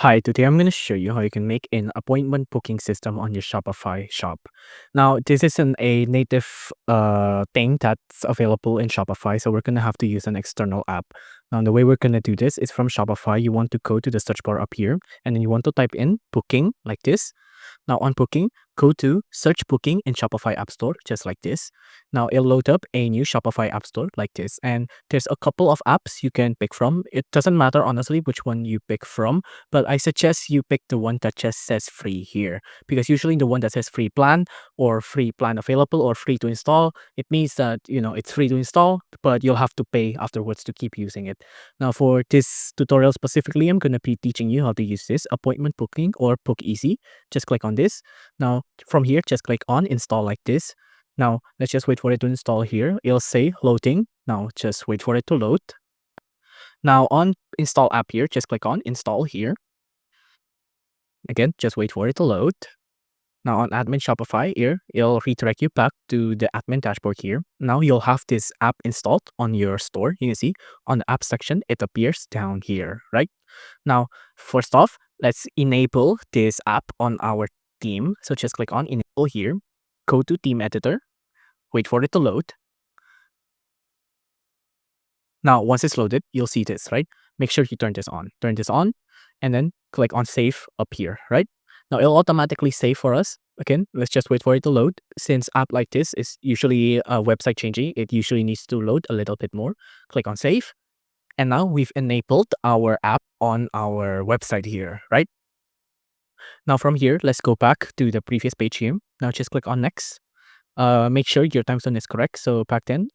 Hi, today I'm going to show you how you can make an appointment booking system on your Shopify shop. Now, this isn't a native thing that's available in Shopify, so we're going to have to use an external app. Now, the way we're going to do this is from Shopify. You want to go to the search bar up here, and then you want to type in booking like this. Now on booking, go to search booking in Shopify App Store, just like this. Now it'll load up a new Shopify App Store like this. And there's a couple of apps you can pick from. It doesn't matter honestly which one you pick from, but I suggest you pick the one that just says free here. Because usually the one that says free plan or free plan available or free to install, it means that it's free to install, but you'll have to pay afterwards to keep using it. Now for this tutorial specifically, I'm gonna be teaching you how to use this appointment booking or book easy. Just click on this. Now from here, just click on install like this. Now let's just wait for it to install here. It'll say loading. Now just wait for it to load. Now on install app here, just click on install here. Again, just wait for it to load. Now on admin Shopify here, it'll redirect you back to the admin dashboard here. Now you'll have this app installed on your store. You can see on the app section, it appears down here, right? Now, first off, let's enable this app on our theme. So just click on enable here, go to theme editor, wait for it to load. Now, once it's loaded, you'll see this, right? Make sure you turn this on, and then click on save up here, right? Now it'll automatically save for us. Again, let's just wait for it to load. Since app like this is usually website changing, it usually needs to load a little bit more. Click on save. And now we've enabled our app on our website here, right? Now from here, let's go back to the previous page here. Now just click on next. Make sure your time zone is correct. So back then,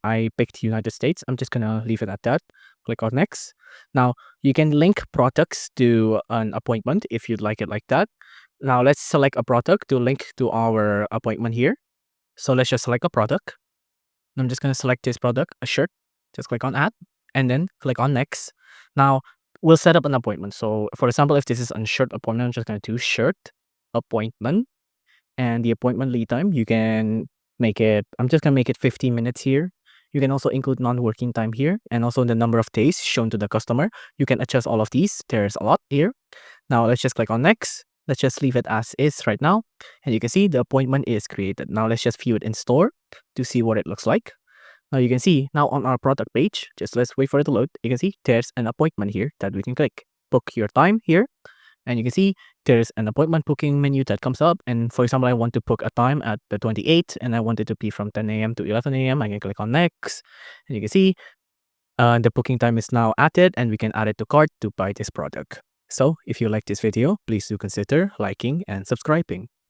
I picked United States. I'm just gonna leave it at that. Click on next. Now you can link products to an appointment if you'd like it like that. Now let's select a product to link to our appointment here. So let's just select a product. I'm just gonna select this product, a shirt. Just click on add and then click on next. Now we'll set up an appointment. So for example, if this is a shirt appointment, I'm just gonna do shirt appointment. And the appointment lead time, you can make it, I'm just gonna make it 15 minutes here. You can also include non-working time here and also the number of days shown to the customer. You can adjust all of these. There's a lot here. Now let's just click on next. Let's just leave it as is right now. And you can see the appointment is created. Now let's just view it in store to see what it looks like. Now you can see now on our product page, just let's wait for it to load. You can see there's an appointment here that we can click. Book your time here. And you can see there's an appointment booking menu that comes up. And for example, I want to book a time at the 28th and I want it to be from 10 a.m. to 11 a.m. I can click on next. And you can see the booking time is now added and we can add it to cart to buy this product. So if you like this video, please do consider liking and subscribing.